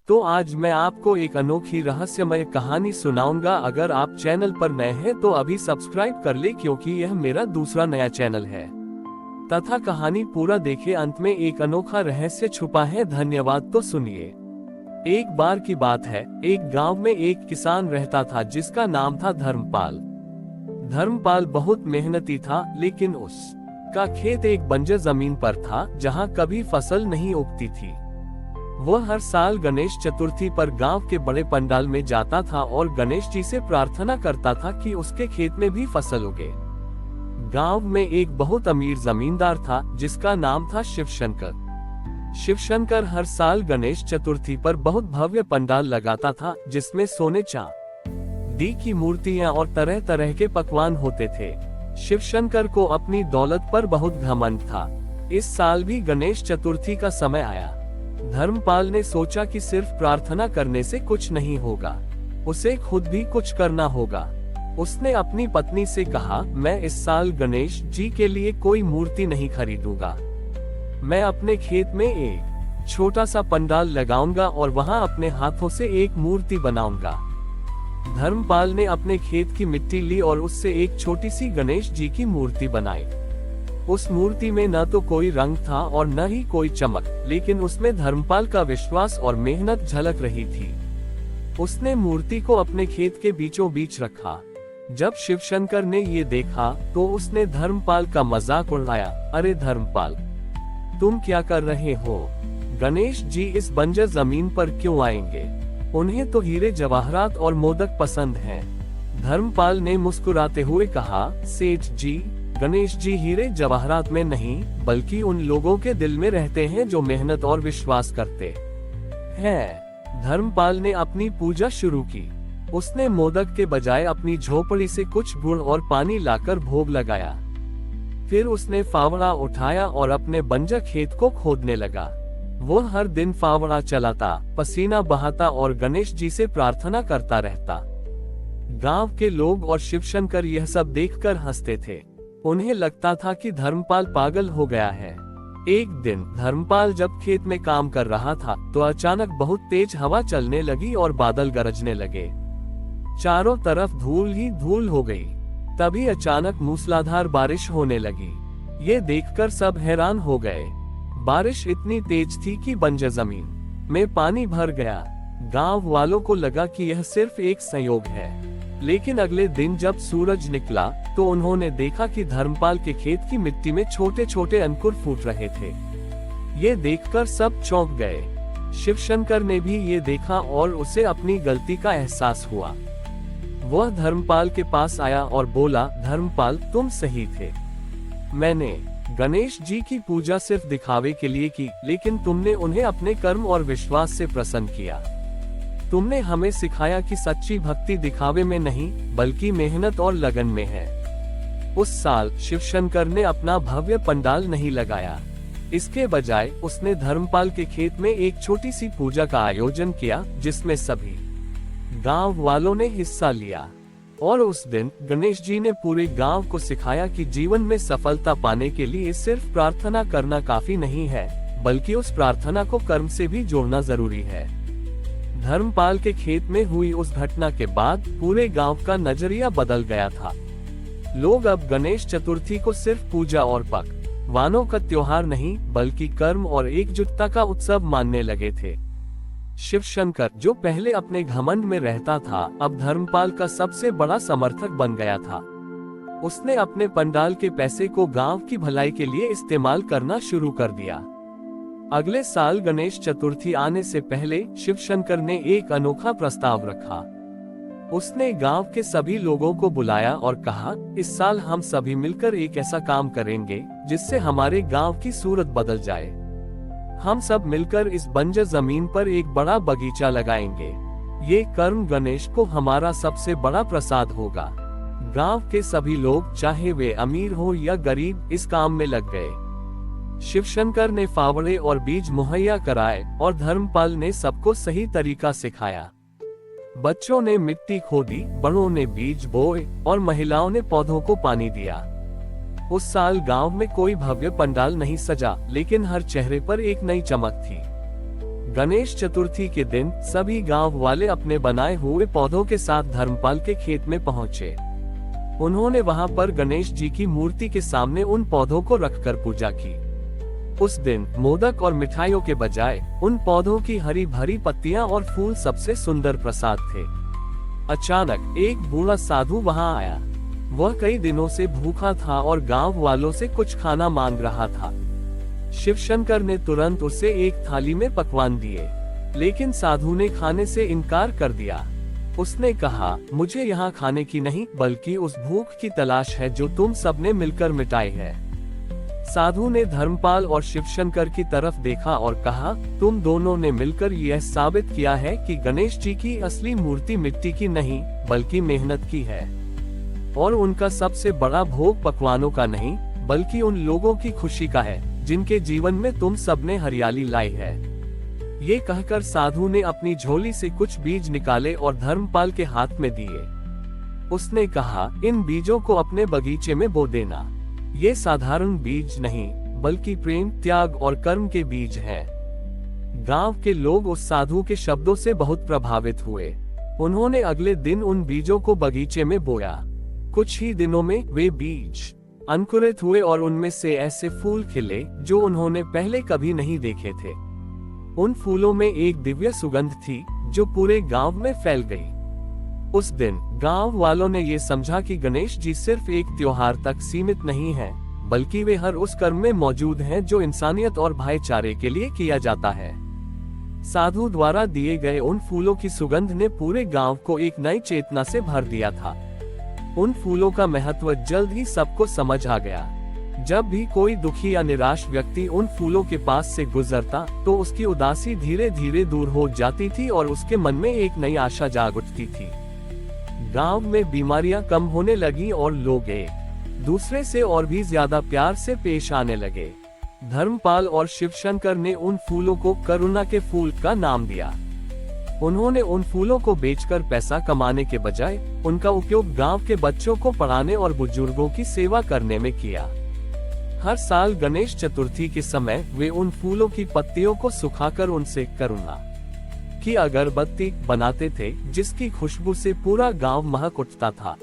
तो आज मैं आपको एक अनोखी रहस्यमय कहानी सुनाऊंगा। अगर आप चैनल पर नए हैं तो अभी सब्सक्राइब कर ले, क्योंकि यह मेरा दूसरा नया चैनल है। तथा कहानी पूरा देखे, अंत में एक अनोखा रहस्य छुपा है। धन्यवाद। तो सुनिए। एक बार की बात है, एक गांव में एक किसान रहता था जिसका नाम था धर्मपाल। धर्मपाल बहुत मेहनती था, लेकिन उसका खेत एक बंजर जमीन पर था जहां कभी फसल नहीं उगती थी। वह हर साल गणेश चतुर्थी पर गांव के बड़े पंडाल में जाता था और गणेश जी से प्रार्थना करता था कि उसके खेत में भी फसल उगे। गांव में एक बहुत अमीर जमींदार था जिसका नाम था शिवशंकर। शिवशंकर हर साल गणेश चतुर्थी पर बहुत भव्य पंडाल लगाता था, जिसमें सोने चांदी की मूर्तियां और तरह तरह के पकवान होते थे। शिवशंकर को अपनी दौलत पर बहुत घमंड था। इस साल भी गणेश चतुर्थी का समय आया। धर्मपाल ने सोचा कि सिर्फ प्रार्थना करने से कुछ नहीं होगा, उसे खुद भी कुछ करना होगा। उसने अपनी पत्नी से कहा, मैं इस साल गणेश जी के लिए कोई मूर्ति नहीं खरीदूंगा। मैं अपने खेत में एक छोटा सा पंडाल लगाऊंगा और वहां अपने हाथों से एक मूर्ति बनाऊंगा। धर्मपाल ने अपने खेत की मिट्टी ली और उससे एक छोटी सी गणेश जी की मूर्ति बनाई। उस मूर्ति में न तो कोई रंग था और न ही कोई चमक, लेकिन उसमें धर्मपाल का विश्वास और मेहनत झलक रही थी। उसने मूर्ति को अपने खेत के बीचों बीच रखा। जब शिवशंकर ने ये देखा तो उसने धर्मपाल का मजाक उड़ाया, अरे धर्मपाल, तुम क्या कर रहे हो? गणेश जी इस बंजर जमीन पर क्यों आएंगे? उन्हें तो हीरे जवाहरात और मोदक पसंद हैं। धर्मपाल ने मुस्कुराते हुए कहा, सेठ जी, गणेश जी हीरे जवाहरात में नहीं, बल्कि उन लोगों के दिल में रहते हैं जो मेहनत और विश्वास करते हैं। धर्मपाल ने अपनी पूजा शुरू की। उसने मोदक के बजाय अपनी झोपड़ी से कुछ गुड़ और पानी लाकर भोग लगाया। फिर उसने फावड़ा उठाया और अपने बंजर खेत को खोदने लगा। वो हर दिन फावड़ा चलाता, पसीना बहाता और गणेश जी से प्रार्थना करता रहता। गांव के लोग और शिवशंकर यह सब देखकर हंसते थे। उन्हें लगता था कि धर्मपाल पागल हो गया है। एक दिन धर्मपाल जब खेत में काम कर रहा था तो अचानक बहुत तेज हवा चलने लगी और बादल गरजने लगे। चारों तरफ धूल ही धूल हो गई। तभी अचानक मूसलाधार बारिश होने लगी। ये देखकर सब हैरान हो गए। बारिश इतनी तेज थी कि बंजर जमीन में पानी भर गया। गांव वालों को लगा कि यह सिर्फ एक संयोग है, लेकिन अगले दिन जब सूरज निकला तो उन्होंने देखा कि धर्मपाल के खेत की मिट्टी में छोटे छोटे अंकुर फूट रहे थे। ये देखकर सब चौंक गए। शिवशंकर ने भी ये देखा और उसे अपनी गलती का एहसास हुआ। वह धर्मपाल के पास आया और बोला, धर्मपाल, तुम सही थे। मैंने गणेश जी की पूजा सिर्फ दिखावे के लिए की, लेकिन तुमने उन्हें अपने कर्म और विश्वास से प्रसन्न किया। तुमने हमें सिखाया कि सच्ची भक्ति दिखावे में नहीं, बल्कि मेहनत और लगन में है। उस साल शिवशंकर ने अपना भव्य पंडाल नहीं लगाया। इसके बजाय उसने धर्मपाल के खेत में एक छोटी सी पूजा का आयोजन किया, जिसमें सभी गांव वालों ने हिस्सा लिया। और उस दिन गणेश जी ने पूरे गांव को सिखाया कि जीवन में सफलता पाने के लिए सिर्फ प्रार्थना करना काफी नहीं है, बल्कि उस प्रार्थना को कर्म से भी जोड़ना जरूरी है। धर्मपाल के खेत में हुई उस घटना के बाद पूरे गांव का नजरिया बदल गया था। लोग अब गणेश चतुर्थी को सिर्फ पूजा और पकवानों का त्योहार नहीं, बल्कि कर्म और एकजुटता का उत्सव मानने लगे थे। शिवशंकर, जो पहले अपने घमंड में रहता था, अब धर्मपाल का सबसे बड़ा समर्थक बन गया था। उसने अपने पंडाल के पैसे को गांव की भलाई के लिए इस्तेमाल करना शुरू कर दिया। अगले साल गणेश चतुर्थी आने से पहले शिवशंकर ने एक अनोखा प्रस्ताव रखा। उसने गांव के सभी लोगों को बुलाया और कहा, इस साल हम सभी मिलकर एक ऐसा काम करेंगे जिससे हमारे गांव की सूरत बदल जाए। हम सब मिलकर इस बंजर जमीन पर एक बड़ा बगीचा लगाएंगे। ये कर्म गणेश को हमारा सबसे बड़ा प्रसाद होगा। गांव के सभी लोग, चाहे वे अमीर हो या गरीब, इस काम में लग गए। शिवशंकर ने फावड़े और बीज मुहैया कराए और धर्मपाल ने सबको सही तरीका सिखाया। बच्चों ने मिट्टी खोदी, बड़ों ने बीज बोए और महिलाओं ने पौधों को पानी दिया। उस साल गांव में कोई भव्य पंडाल नहीं सजा, लेकिन हर चेहरे पर एक नई चमक थी। गणेश चतुर्थी के दिन सभी गांव वाले अपने बनाए हुए पौधों के साथ धर्मपाल के खेत में पहुंचे। उन्होंने वहां पर गणेश जी की मूर्ति के सामने उन पौधों को रखकर पूजा की। उस दिन मोदक और मिठाइयों के बजाय उन पौधों की हरी भरी पत्तियां और फूल सबसे सुंदर प्रसाद थे। अचानक एक बूढ़ा साधु वहां आया। वह कई दिनों से भूखा था और गांव वालों से कुछ खाना मांग रहा था। शिवशंकर ने तुरंत उसे एक थाली में पकवान दिए, लेकिन साधु ने खाने से इनकार कर दिया। उसने कहा, मुझे यहाँ खाने की नहीं बल्कि उस भूख की तलाश है जो तुम सबने मिलकर मिटाई है। साधु ने धर्मपाल और शिवशंकर की तरफ देखा और कहा, तुम दोनों ने मिलकर यह साबित किया है कि गणेश जी की असली मूर्ति मिट्टी की नहीं बल्कि मेहनत की है, और उनका सबसे बड़ा भोग पकवानों का नहीं बल्कि उन लोगों की खुशी का है जिनके जीवन में तुम सबने हरियाली लाई है। ये कहकर साधु ने अपनी झोली से कुछ बीज निकाले और धर्मपाल के हाथ में दिए। उसने कहा, इन बीजों को अपने बगीचे में बो देना। ये साधारण बीज नहीं बल्कि प्रेम, त्याग और कर्म के बीज हैं। गांव के लोग उस साधु के शब्दों से बहुत प्रभावित हुए। उन्होंने अगले दिन उन बीजों को बगीचे में बोया। कुछ ही दिनों में वे बीज अंकुरित हुए और उनमें से ऐसे फूल खिले जो उन्होंने पहले कभी नहीं देखे थे। उन फूलों में एक दिव्य सुगंध थी जो पूरे गांव में फैल गई। उस दिन गांव वालों ने ये समझा कि गणेश जी सिर्फ एक त्योहार तक सीमित नहीं हैं, बल्कि वे हर उस कर्म में मौजूद हैं जो इंसानियत और भाईचारे के लिए किया जाता है। साधु द्वारा दिए गए उन फूलों की सुगंध ने पूरे गांव को एक नई चेतना से भर दिया था। उन फूलों का महत्व जल्द ही सबको समझ आ गया। जब भी कोई दुखी या निराश व्यक्ति उन फूलों के पास से गुजरता तो उसकी उदासी धीरे धीरे दूर हो जाती थी और उसके मन में एक नई आशा जाग उठती थी। गांव में बीमारियां कम होने लगी और लोग एक दूसरे से और भी ज्यादा प्यार से पेश आने लगे। धर्मपाल और शिवशंकर ने उन फूलों को करुणा के फूल का नाम दिया। उन्होंने उन फूलों को बेचकर पैसा कमाने के बजाय उनका उपयोग गांव के बच्चों को पढ़ाने और बुजुर्गों की सेवा करने में किया। हर साल गणेश चतुर्थी के समय वे उन फूलों की पत्तियों को सुखाकर उनसे करुणा की अगरबत्ती बनाते थे, जिसकी खुशबू से पूरा गांव महक उठता था।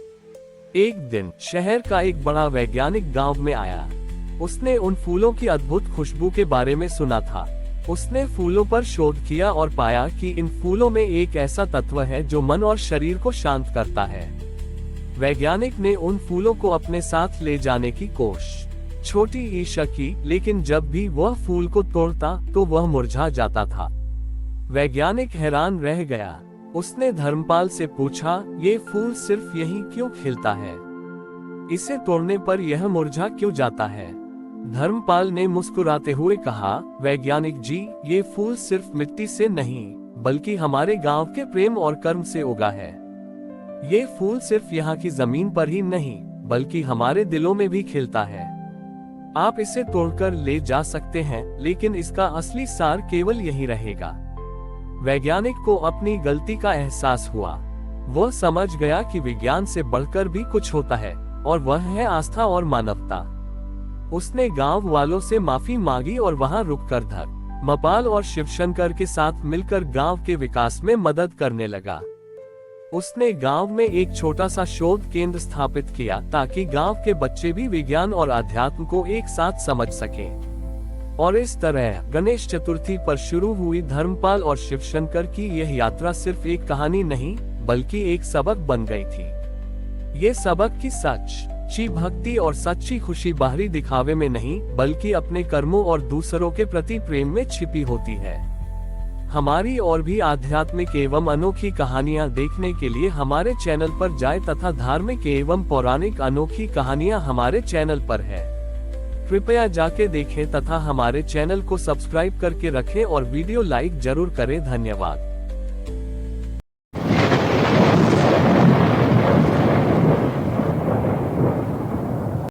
एक दिन शहर का एक बड़ा वैज्ञानिक गांव में आया। उसने उन फूलों की अद्भुत खुशबू के बारे में सुना था। उसने फूलों पर शोध किया और पाया कि इन फूलों में एक ऐसा तत्व है जो मन और शरीर को शांत करता है। वैज्ञानिक ने उन फूलों को अपने साथ ले जाने की कोशिश छोटी ईशा की, लेकिन जब भी वह फूल को तोड़ता तो वह मुरझा जाता था। वैज्ञानिक हैरान रह गया। उसने धर्मपाल से पूछा, ये फूल सिर्फ यहीं क्यों खिलता है? इसे तोड़ने पर यह मुरझा क्यों जाता है? धर्मपाल ने मुस्कुराते हुए कहा, वैज्ञानिक जी, ये फूल सिर्फ मिट्टी से नहीं बल्कि हमारे गांव के प्रेम और कर्म से उगा है। ये फूल सिर्फ यहाँ की जमीन पर ही नहीं बल्कि हमारे दिलों में भी खिलता है। आप इसे तोड़कर ले जा सकते हैं, लेकिन इसका असली सार केवल यही रहेगा। वैज्ञानिक को अपनी गलती का एहसास हुआ। वह समझ गया कि विज्ञान से बढ़कर भी कुछ होता है, और वह है आस्था और मानवता। उसने गांव वालों से माफी मांगी और वहां रुककर धर्मपाल और शिवशंकर के साथ मिलकर गांव के विकास में मदद करने लगा। उसने गांव में एक छोटा सा शोध केंद्र स्थापित किया ताकि गांव के बच्चे भी विज्ञान और अध्यात्म को एक साथ समझ सकें। और इस तरह गणेश चतुर्थी पर शुरू हुई धर्मपाल और शिवशंकर की यह यात्रा सिर्फ एक कहानी नहीं बल्कि एक सबक बन गई थी। ये सबक की सच्ची भक्ति और सच्ची खुशी बाहरी दिखावे में नहीं बल्कि अपने कर्मों और दूसरों के प्रति प्रेम में छिपी होती है। हमारी और भी आध्यात्मिक एवं अनोखी कहानियां देखने के लिए हमारे चैनल पर जाएं तथा धार्मिक एवं पौराणिक अनोखी कहानियां हमारे चैनल पर है। कृपया जाके देखें तथा हमारे चैनल को सब्सक्राइब करके रखें और वीडियो लाइक जरूर करें। धन्यवाद।